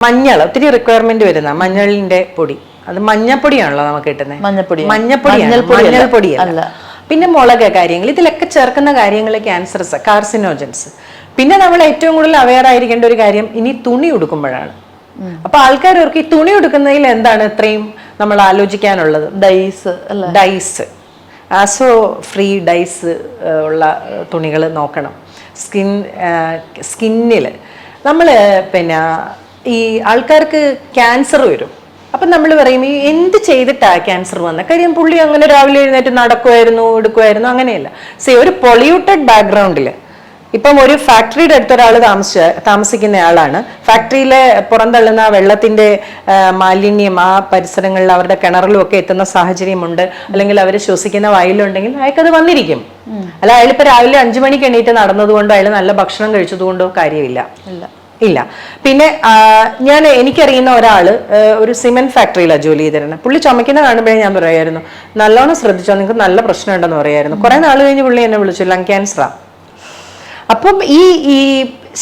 മഞ്ഞൾ ഒത്തിരി റിക്വയർമെന്റ് വരുന്ന മഞ്ഞളിന്റെ പൊടി, അത് മഞ്ഞപ്പൊടിയാണല്ലോ നമുക്ക് കിട്ടുന്നത്. മഞ്ഞൾപ്പൊടിയല്ല. പിന്നെ മുളക് കാര്യങ്ങൾ, ഇതിലൊക്കെ ചേർക്കുന്ന കാര്യങ്ങൾ ക്യാൻസറസ്, കാർസിനോജൻസ്. പിന്നെ നമ്മൾ ഏറ്റവും കൂടുതൽ അവെയർ ആയിരിക്കേണ്ട ഒരു കാര്യം ഇനി തുണി ഉടുക്കുമ്പോഴാണ്. അപ്പൊ ആൾക്കാർ ഓർക്ക് ഈ തുണി ഉടുക്കുന്നതിൽ എന്താണ് ഇത്രയും നമ്മൾ ആലോചിക്കാനുള്ളത്? ഡൈസ്, ആസോ ഫ്രീ ഡൈസ് ഉള്ള തുണികൾ നോക്കണം. സ്കിന്നിൽ നമ്മൾ പിന്നെ ഈ ആൾക്കാർക്ക് ക്യാൻസർ വരും. അപ്പം നമ്മൾ പറയും ഈ എന്ത് ചെയ്തിട്ടാ ക്യാൻസർ വന്നത്? കാര്യം പുള്ളി അങ്ങനെ രാവിലെ എഴുന്നേറ്റ് നടക്കുമായിരുന്നു, എടുക്കുമായിരുന്നു, അങ്ങനെയല്ല. ഒരു പൊള്യൂട്ടഡ് ബാക്ക്ഗ്രൗണ്ടിൽ, ഇപ്പം ഒരു ഫാക്ടറിയുടെ അടുത്തൊരാൾ താമസിക്കുന്ന ആളാണ്. ഫാക്ടറിയിലെ പുറന്തള്ളുന്ന വെള്ളത്തിന്റെ മാലിന്യം ആ പരിസരങ്ങളിൽ അവരുടെ കിണറിലും ഒക്കെ എത്തുന്ന സാഹചര്യമുണ്ട്, അല്ലെങ്കിൽ അവർ ശ്വസിക്കുന്ന വായിലുണ്ടെങ്കിൽ അയാൾക്കത് വന്നിരിക്കും. അല്ല, അയാളിപ്പോൾ രാവിലെ 5 മണിക്ക് എണീറ്റ് നടന്നതുകൊണ്ടോ അയാൾ നല്ല ഭക്ഷണം കഴിച്ചതുകൊണ്ടോ കാര്യമില്ല. ഇല്ല. പിന്നെ എനിക്കറിയുന്ന ഒരാള് ഒരു സിമെന്റ് ഫാക്ടറിയിലാണ് ജോലി ചെയ്തിരുന്നത്. പുള്ളി ചുമക്കുന്ന കാണുമ്പോഴേ ഞാൻ പറയായിരുന്നു, നല്ലോണം ശ്രദ്ധിച്ചോ, നിങ്ങൾക്ക് നല്ല പ്രശ്നം ഉണ്ടെന്ന് പറയായിരുന്നു. കുറെ നാൾ കഴിഞ്ഞ് പുള്ളി എന്നെ വിളിച്ചു, ലങ് ക്യാൻസറാ. അപ്പം ഈ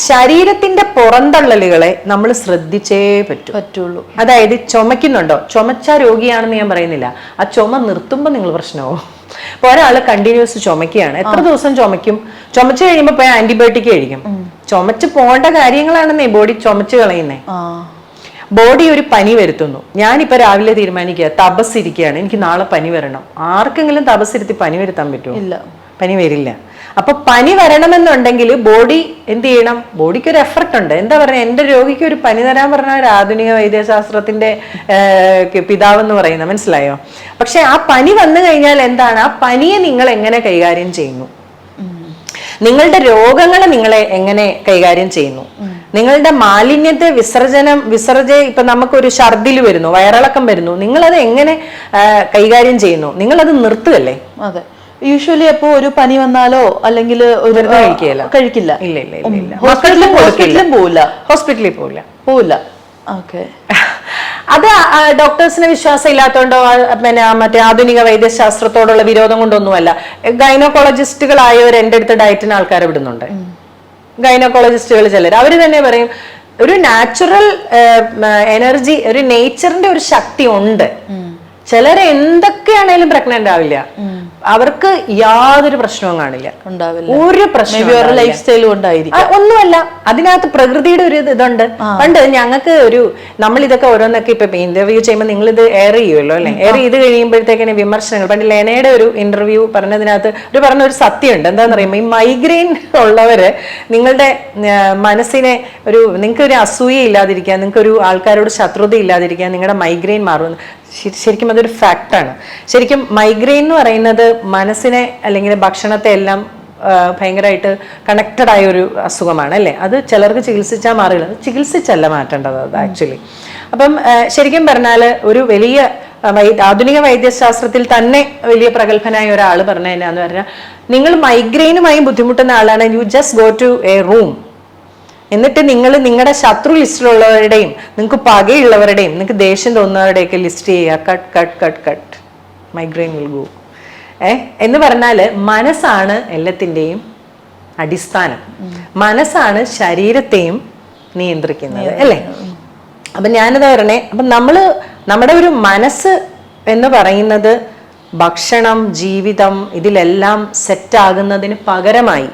ശരീരത്തിന്റെ പുറന്തള്ളലുകളെ നമ്മൾ ശ്രദ്ധിച്ചേ പറ്റുള്ളൂ. അതായത് ചുമക്കുന്നുണ്ടോ, ചുമച്ച രോഗിയാണെന്ന് ഞാൻ പറയുന്നില്ല, ആ ചുമ നിർത്തുമ്പോൾ നിങ്ങൾ പ്രശ്നമാവും. ഇപ്പൊ ഒരാള് കണ്ടിന്യൂസ് ചുമക്കുകയാണ്, എത്ര ദിവസം ചുമക്കും? ചുമച്ചു കഴിയുമ്പോ പോയി ആന്റിബയോട്ടിക് കഴിക്കും. ചുമച്ച് പോകേണ്ട കാര്യങ്ങളാണെന്നേ ബോഡി ചുമച്ച് കളയുന്നേ. ബോഡി ഒരു പനി വരുത്തുന്നു. ഞാനിപ്പോ രാവിലെ തീരുമാനിക്കുക, തപസ്സിരിക്കുകയാണ്, എനിക്ക് നാളെ പനി വരണം. ആർക്കെങ്കിലും തപസ്സിരുത്തി പനി വരുത്താൻ പറ്റുമോ? ഇല്ല, പനി വരില്ല. അപ്പൊ പനി വരണമെന്നുണ്ടെങ്കിൽ ബോഡി എന്ത് ചെയ്യണം? ബോഡിക്ക് ഒരു എഫർട്ട് ഉണ്ട്. എന്താ പറയുക, എന്റെ രോഗിക്ക് ഒരു പനി തരാൻ പറഞ്ഞ ഒരു ആധുനിക വൈദ്യശാസ്ത്രത്തിന്റെ പിതാവെന്ന് പറയുന്നത്, മനസ്സിലായോ? പക്ഷെ ആ പനി വന്നു കഴിഞ്ഞാൽ എന്താണ്, ആ പനിയെ നിങ്ങൾ എങ്ങനെ കൈകാര്യം ചെയ്യുന്നു, നിങ്ങളുടെ രോഗങ്ങളെ നിങ്ങളെ എങ്ങനെ കൈകാര്യം ചെയ്യുന്നു, നിങ്ങളുടെ മാലിന്യത്തെ ഇപ്പൊ നമുക്കൊരു ഛർദിൽ വരുന്നു, വയറിളക്കം വരുന്നു, നിങ്ങളത് എങ്ങനെ കൈകാര്യം ചെയ്യുന്നു? നിങ്ങളത് നിർത്തുകയല്ലേ? അതെ. യൂഷ്വലി അപ്പോ ഒരു പനി വന്നാലോ അല്ലെങ്കിൽ കഴിക്കില്ല. ഹോസ്പിറ്റലിൽ പോവില്ല. അത് ഡോക്ടേഴ്സിന് വിശ്വാസം ഇല്ലാത്തതുകൊണ്ടോ പിന്നെ മറ്റേ ആധുനിക വൈദ്യശാസ്ത്രത്തോടുള്ള വിരോധം കൊണ്ടൊന്നുമല്ല. ഗൈനക്കോളജിസ്റ്റുകളായവർ എൻ്റെ അടുത്ത് ഡയറ്റിന് ആൾക്കാരെ വിടുന്നുണ്ട്. ഗൈനക്കോളജിസ്റ്റുകൾ ചിലർ അവര് തന്നെ പറയും, ഒരു നാച്ചുറൽ എനർജി, ഒരു നേച്ചറിന്റെ ഒരു ശക്തി ഉണ്ട്. ചിലരെ എന്തൊക്കെയാണേലും പ്രഗ്നന്റ് ആവില്ല, അവർക്ക് യാതൊരു പ്രശ്നവും കാണില്ല, ഒരു പ്രശ്നം ലൈഫ് സ്റ്റൈലും ഉണ്ടായിരിക്കും. ഒന്നുമല്ല, അതിനകത്ത് പ്രകൃതിയുടെ ഒരു ഇതുണ്ട്. പണ്ട് ഞങ്ങൾക്ക് നമ്മൾ ഇതൊക്കെ ഓരോന്നൊക്കെ ഇപ്പൊ ഇന്റർവ്യൂ ചെയ്യുമ്പോൾ നിങ്ങൾ ഇത് എയർ ചെയ്യുമല്ലോ അല്ലെ, എയർ ചെയ്ത് കഴിയുമ്പോഴത്തേക്കിന് വിമർശനങ്ങൾ. പണ്ട് ലെനയുടെ ഒരു ഇന്റർവ്യൂ പറഞ്ഞതിനകത്ത് പറഞ്ഞ ഒരു സത്യമുണ്ട്. എന്താന്ന് പറയുമ്പോൾ, ഈ മൈഗ്രെയിൻ ഉള്ളവര് നിങ്ങളുടെ മനസ്സിനെ നിങ്ങൾക്ക് ഒരു അസൂയ ഇല്ലാതിരിക്കാൻ, നിങ്ങൾക്ക് ഒരു ആൾക്കാരോട് ശത്രുത ഇല്ലാതിരിക്കാൻ നിങ്ങളുടെ മൈഗ്രെയിൻ മാറുമെന്ന്. ശരിക്കും അതൊരു ഫാക്റ്റാണ്. ശരിക്കും മൈഗ്രെയിൻ എന്ന് പറയുന്നത് മനസ്സിനെ അല്ലെങ്കിൽ ഭക്ഷണത്തെ എല്ലാം ഭയങ്കരമായിട്ട് കണക്റ്റഡ് ആയ ഒരു അസുഖമാണ് അല്ലേ. അത് ചിലർക്ക് ചികിത്സിച്ചാൽ മാറില്ല, ചികിത്സിച്ചല്ല മാറ്റേണ്ടത് അത് ആക്ച്വലി. അപ്പം ശരിക്കും പറഞ്ഞാൽ ഒരു വലിയ ആധുനിക വൈദ്യശാസ്ത്രത്തിൽ തന്നെ വലിയ പ്രഗത്ഭനായ ഒരാൾ പറഞ്ഞ എന്നാന്ന് പറഞ്ഞാൽ, നിങ്ങൾ മൈഗ്രെയിനുമായി ബുദ്ധിമുട്ടുന്ന ആളാണ്, you just go to a room, എന്നിട്ട് നിങ്ങൾ നിങ്ങളുടെ ശത്രു ലിസ്റ്റിലുള്ളവരുടെയും നിങ്ങൾക്ക് പകയുള്ളവരുടെയും നിങ്ങൾക്ക് ദേഷ്യം തോന്നുന്നവരുടെയൊക്കെ ലിസ്റ്റ് ചെയ്യുക. Cut cut cut cut, migraine will go. എന്ന് പറഞ്ഞാൽ മനസ്സാണ് എല്ലാത്തിൻ്റെയും അടിസ്ഥാനം. മനസ്സാണ് ശരീരത്തെയും നിയന്ത്രിക്കുന്നത് അല്ലേ. അപ്പം ഞാനത് പറഞ്ഞേ, അപ്പം നമ്മുടെ ഒരു മനസ്സ് എന്ന് പറയുന്നത് ഭക്ഷണം, ജീവിതം, ഇതിലെല്ലാം സെറ്റാകുന്നതിന് പകരമായി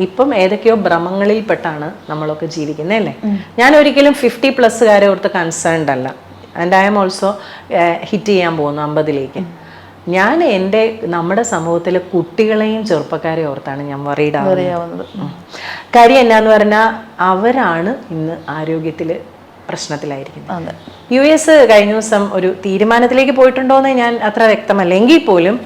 ഇപ്പം ഏതൊക്കെയോ ഭ്രമങ്ങളിൽപ്പെട്ടാണ് നമ്മളൊക്കെ ജീവിക്കുന്നത് അല്ലേ. ഞാൻ ഒരിക്കലും 50+ ഓർത്ത് കൺസേൺഡ് അല്ല. And I am also hit ചെയ്യാൻ പോകുന്നു 50ലേക്ക്. ഞാൻ നമ്മുടെ സമൂഹത്തിലെ കുട്ടികളെയും ചെറുപ്പക്കാരെയും ഓർത്താണ് ഞാൻ വറീഡ് ആവുന്നത്. കാര്യം എന്നാന്ന് പറഞ്ഞാൽ, അവരാണ് ഇന്ന് ആരോഗ്യത്തില് പ്രശ്നത്തിലായിരിക്കുന്നത്. US കഴിഞ്ഞ ദിവസം ഒരു തീരുമാനത്തിലേക്ക് പോയിട്ടുണ്ടോയെന്ന് ഞാൻ അത്ര വ്യക്തമല്ല, എങ്കിൽ പോലും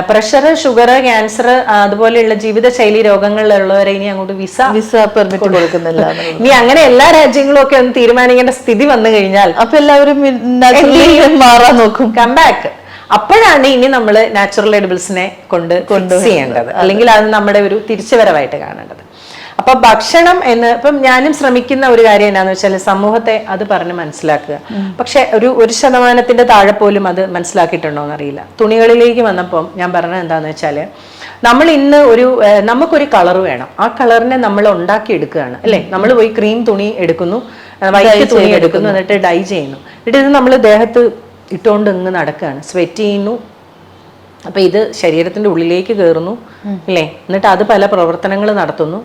പ്രഷർ, ഷുഗർ, ക്യാൻസർ അതുപോലെയുള്ള ജീവിതശൈലി രോഗങ്ങളിലുള്ളവരെ ഇനി അങ്ങോട്ട് വിസ പെർമിറ്റ് കൊടുക്കുന്നില്ല. ഇനി അങ്ങനെ എല്ലാ രാജ്യങ്ങളും ഒക്കെ ഒന്ന് തീരുമാനിക്കേണ്ട സ്ഥിതി വന്നു കഴിഞ്ഞാൽ അപ്പൊ എല്ലാവരും മാറാൻ നോക്കും, കംബാക്ക്. അപ്പോഴാണ് ഇനി നമ്മൾ നാച്ചുറൽ എഡിബിൾസിനെ കൊണ്ട് ചെയ്യേണ്ടത്, അല്ലെങ്കിൽ അത് നമ്മുടെ ഒരു തിരിച്ചുവരവായിട്ട് കാണേണ്ടത്. അപ്പൊ ഭക്ഷണം ഇപ്പം ഞാനും ശ്രമിക്കുന്ന ഒരു കാര്യം എന്നാന്ന് വെച്ചാൽ, സമൂഹത്തെ അത് പറഞ്ഞ് മനസ്സിലാക്കുക. പക്ഷെ ഒരു 1% താഴെ പോലും അത് മനസ്സിലാക്കിയിട്ടുണ്ടോ എന്നറിയില്ല. തുണികളിലേക്ക് വന്നപ്പം ഞാൻ പറഞ്ഞത് എന്താന്ന് വെച്ചാല്, നമ്മൾ ഇന്ന് നമുക്കൊരു കളർ വേണം, ആ കളറിനെ നമ്മൾ ഉണ്ടാക്കി എടുക്കുകയാണ് അല്ലെ. നമ്മൾ പോയി ക്രീം തുണി എടുക്കുന്നു, വൈറ്റ് തുണി എടുക്കുന്നു, എന്നിട്ട് ഡൈ ചെയ്യുന്നു, എന്നിട്ട് ഇത് നമ്മൾ ദേഹത്ത് ഇട്ടുകൊണ്ട് ഇങ്ങ് നടക്കുകയാണ്, സ്വെറ്റ് ചെയ്യുന്നു. അപ്പൊ ഇത് ശരീരത്തിന്റെ ഉള്ളിലേക്ക് കയറുന്നു അല്ലേ, എന്നിട്ട് അത് പല പ്രവർത്തനങ്ങൾ നടത്തുന്നു.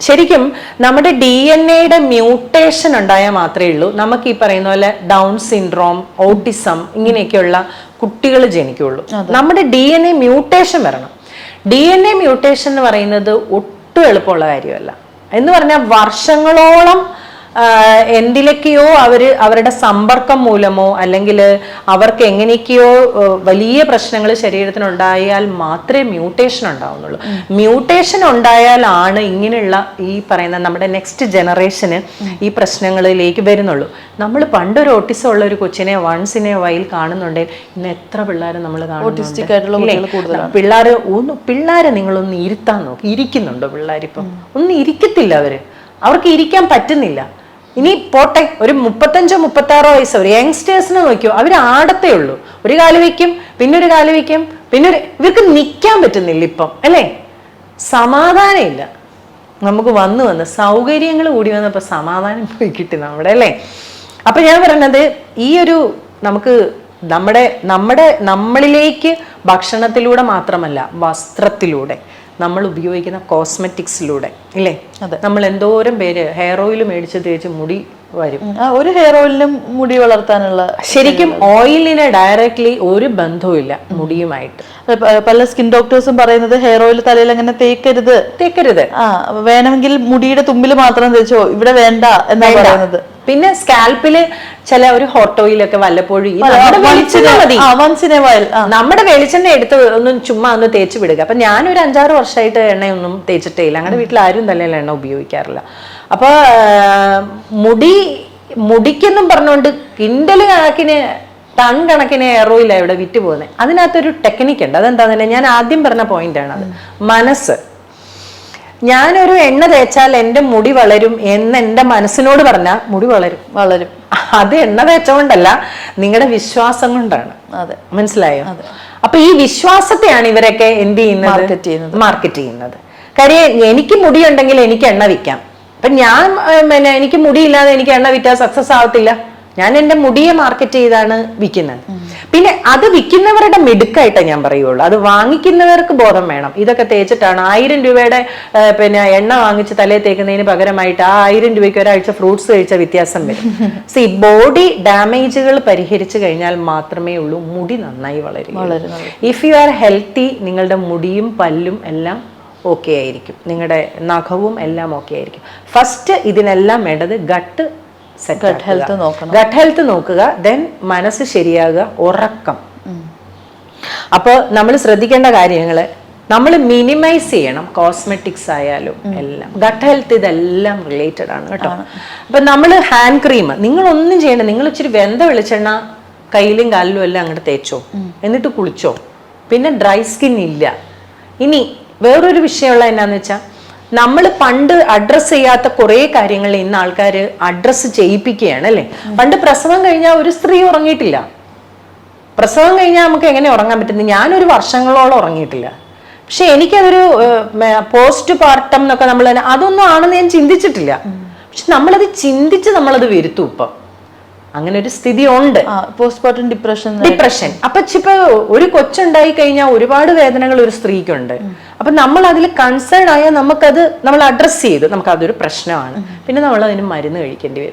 ശരിക്കും നമ്മുടെ DNA മ്യൂട്ടേഷൻ ഉണ്ടായാൽ മാത്രമേ ഉള്ളൂ നമുക്ക് ഈ പറയുന്ന പോലെ ഡൗൺ സിൻഡ്രോം, ഓട്ടിസം ഇങ്ങനെയൊക്കെയുള്ള കുട്ടികൾ ജനിക്കുള്ളൂ. നമ്മുടെ DNA മ്യൂട്ടേഷൻ വരണം. DNA മ്യൂട്ടേഷൻ എന്ന് പറയുന്നത് ഒട്ടും എളുപ്പമുള്ള കാര്യമല്ല. എന്ന് പറഞ്ഞാൽ വർഷങ്ങളോളം എന്തിലൊക്കെയോ അവരുടെ സമ്പർക്കം മൂലമോ അല്ലെങ്കിൽ അവർക്ക് എങ്ങനെയൊക്കെയോ വലിയ പ്രശ്നങ്ങൾ ശരീരത്തിനുണ്ടായാൽ മാത്രമേ മ്യൂട്ടേഷൻ ഉണ്ടാവുന്നുള്ളൂ. മ്യൂട്ടേഷൻ ഉണ്ടായാലാണ് ഇങ്ങനെയുള്ള ഈ പറയുന്ന നമ്മുടെ നെക്സ്റ്റ് ജനറേഷന് ഈ പ്രശ്നങ്ങളിലേക്ക് വരുന്നുള്ളൂ. നമ്മൾ പണ്ടൊരു ഓട്ടിസം ഉള്ള ഒരു കൊച്ചിനെ വൺസ് ഇൻ എ വൈൽ കാണുന്നുണ്ടെങ്കിൽ ഇന്ന് എത്ര പിള്ളേരെ നമ്മൾ കാണുന്നുണ്ട്. പിള്ളേരെ നിങ്ങളൊന്ന് ഇരുത്താൻ നോക്കി, ഇരിക്കുന്നുണ്ടോ പിള്ളേരിപ്പം? ഒന്നും ഇരിക്കത്തില്ല, അവർക്ക് ഇരിക്കാൻ പറ്റുന്നില്ല. ഇനി പോട്ടെ, ഒരു 35-36 വയസ്സ് ഒരു യങ്സ്റ്റേഴ്സിനെ നോക്കിയോ, അവർ ആടത്തേ ഉള്ളൂ. ഒരു കാല് വയ്ക്കും, പിന്നെ ഒരു കാല് വയ്ക്കും, പിന്നെ ഇവർക്ക് നിൽക്കാൻ പറ്റുന്നില്ല ഇപ്പം അല്ലേ. സമാധാനം ഇല്ല. നമുക്ക് വന്ന് സൗകര്യങ്ങൾ കൂടി വന്നപ്പോൾ സമാധാനം പോയി കിട്ടി നമ്മുടെ അല്ലേ. അപ്പൊ ഞാൻ പറയുന്നത് ഈ ഒരു നമുക്ക് നമ്മളിലേക്ക് ഭക്ഷണത്തിലൂടെ മാത്രമല്ല വസ്ത്രത്തിലൂടെ, നമ്മൾ ഉപയോഗിക്കുന്ന കോസ്മെറ്റിക്സിലൂടെ ഇല്ലേ. നമ്മൾ എന്തോരം പേര് ഹെയർ ഓയിൽ മേടിച്ച് തേച്ച് മുടി വരും. ഒരു ഹെയർ ഓയിലിനും മുടി വളർത്താനുള്ള ശരിക്കും ഓയിലിന് ഡയറക്ട്ലി ഒരു ബന്ധവുമില്ല മുടിയുമായിട്ട്. പല സ്കിൻ ഡോക്ടേഴ്സും പറയുന്നത് ഹെയർ ഓയിൽ തലയിൽ അങ്ങനെ തേക്കരുത്. വേണമെങ്കിൽ മുടിയുടെ തുമ്പിൽ മാത്രം തേച്ചോ, ഇവിടെ വേണ്ട എന്നാണ് പറയുന്നത്. പിന്നെ സ്കാൽപ്പില് ചില ഒരു ഹോട്ട് ഓയിലൊക്കെ വല്ലപ്പോഴും നമ്മുടെ വെളിച്ചെണ്ണ എടുത്ത് ചുമ്മാ ഒന്ന് തേച്ച് വിടുക. അപ്പൊ ഞാനൊരു 5-6 വർഷമായിട്ട് എണ്ണയൊന്നും തേച്ചിട്ടേ ഇല്ല. ഞങ്ങളുടെ വീട്ടിൽ ആരും തലയിൽ എണ്ണ ഉപയോഗിക്കാറില്ല. അപ്പൊ മുടിക്കെന്നും പറഞ്ഞുകൊണ്ട് കിൻഡല് കണക്കിന് ടൺ കണക്കിന് ഹെയർ ഓയിലാണ് ഇവിടെ വിറ്റ് പോകുന്നത്. അതിനകത്തൊരു ടെക്നിക്ക് ഉണ്ട്. അതെന്താന്ന് ഞാൻ ആദ്യം പറഞ്ഞ പോയിന്റാണ് അത്. മനസ്സ്. ഞാനൊരു എണ്ണ തേച്ചാൽ എൻ്റെ മുടി വളരും എന്ന് എൻ്റെ മനസ്സിനോട് പറഞ്ഞാൽ മുടി വളരും. അത് എണ്ണ തേച്ചുകൊണ്ടല്ല, നിങ്ങളുടെ വിശ്വാസം കൊണ്ടാണ്. മനസ്സിലായോ? അപ്പൊ ഈ വിശ്വാസത്തെയാണ് ഇവരൊക്കെ എന്ത് ചെയ്യുന്നത്, മാർക്കറ്റ് ചെയ്യുന്നത്. കാര്യം എനിക്ക് മുടിയുണ്ടെങ്കിൽ എനിക്ക് എണ്ണ വിൽക്കാം. അപ്പൊ ഞാൻ എനിക്ക് മുടിയില്ലാതെ എനിക്ക് എണ്ണ വിറ്റാൽ സക്സസ് ആവത്തില്ല. ഞാൻ എൻ്റെ മുടിയെ മാർക്കറ്റ് ചെയ്താണ് വിൽക്കുന്നത്. പിന്നെ അത് വിൽക്കുന്നവരുടെ മിടുക്കായിട്ടേ ഞാൻ പറയുള്ളൂ. അത് വാങ്ങിക്കുന്നവർക്ക് ബോധം വേണം. ഇതൊക്കെ തേച്ചിട്ടാണ് 1000 രൂപയുടെ എണ്ണ വാങ്ങിച്ച് തലയിൽ തേക്കുന്നതിന് പകരമായിട്ട് ആ 1000 രൂപയ്ക്ക് ഒരാഴ്ച ഫ്രൂട്ട്സ് കഴിച്ച വ്യത്യാസം വരും. സി ബോഡി ഡാമേജുകൾ പരിഹരിച്ചു കഴിഞ്ഞാൽ മാത്രമേ ഉള്ളൂ മുടി നന്നായി വളരും. ഇഫ് യു ആർ ഹെൽത്തി, നിങ്ങളുടെ മുടിയും പല്ലും എല്ലാം ഓക്കെ ആയിരിക്കും, നിങ്ങളുടെ നഖവും എല്ലാം ഓക്കെ ആയിരിക്കും. ഫസ്റ്റ് ഇതിനെല്ലാം വേണ്ടത് ഗട്ട് ഹെൽത്ത് നോക്കുക. ദെൻ മനസ്സ് ശരിയാകുക, ഉറക്കം. അപ്പോൾ നമ്മൾ ശ്രദ്ധിക്കേണ്ട കാര്യങ്ങള് നമ്മൾ മിനിമൈസ് ചെയ്യണം. കോസ്മെറ്റിക്സ് ആയാലും എല്ലാം, ഗട്ട് ഹെൽത്ത് ഇതെല്ലാം റിലേറ്റഡ് ആണ് കേട്ടോ. അപ്പൊ നമ്മൾ ഹാൻഡ് ക്രീം നിങ്ങളൊന്നും ചെയ്യണ്ട, നിങ്ങൾ ഇച്ചിരി വെന്ത വെളിച്ചെണ്ണ കയ്യിലും കാലിലും എല്ലാം അങ്ങോട്ട് തേച്ചോ, എന്നിട്ട് കുളിച്ചോ. പിന്നെ ഡ്രൈ സ്കിൻ ഇല്ല. ഇനി വേറൊരു വിഷയമുള്ള എന്നാന്ന് വെച്ചാൽ, നമ്മൾ പണ്ട് അഡ്രസ്സ് ചെയ്യാത്ത കുറെ കാര്യങ്ങൾ ഇന്ന് ആൾക്കാർ അഡ്രസ്സ് ചെയ്യിപ്പിക്കുകയാണ് അല്ലേ. പണ്ട് പ്രസവം കഴിഞ്ഞാൽ ഒരു സ്ത്രീ ഉറങ്ങിയിട്ടില്ല. പ്രസവം കഴിഞ്ഞാൽ നമുക്ക് എങ്ങനെ ഉറങ്ങാൻ പറ്റുന്നത്? ഞാനൊരു വർഷങ്ങളോളം ഉറങ്ങിയിട്ടില്ല. പക്ഷെ എനിക്കതൊരു പോസ്റ്റ് പാർട്ടം എന്നൊക്കെ നമ്മൾ അതൊന്നും ആണെന്ന് ഞാൻ ചിന്തിച്ചിട്ടില്ല. പക്ഷെ നമ്മളത് ചിന്തിച്ച് നമ്മളത് വരുത്തും. ഇപ്പം അങ്ങനെ ഒരു സ്ഥിതി ഉണ്ട്, പോസ്റ്റ്മോർട്ടം ഡിപ്രഷൻ. അപ്പൊ ഇപ്പൊ ഒരു കൊച്ചുണ്ടായി കഴിഞ്ഞാൽ ഒരുപാട് വേദനകൾ ഒരു സ്ത്രീക്കുണ്ട്. അപ്പൊ നമ്മൾ അതിൽ കൺസേൺ ആയാൽ നമ്മൾ അഡ്രസ് ചെയ്തു, നമുക്ക് അതൊരു പ്രശ്നമാണ്. പിന്നെ നമ്മൾ അതിന് മരുന്ന് കഴിക്കേണ്ടി വരും.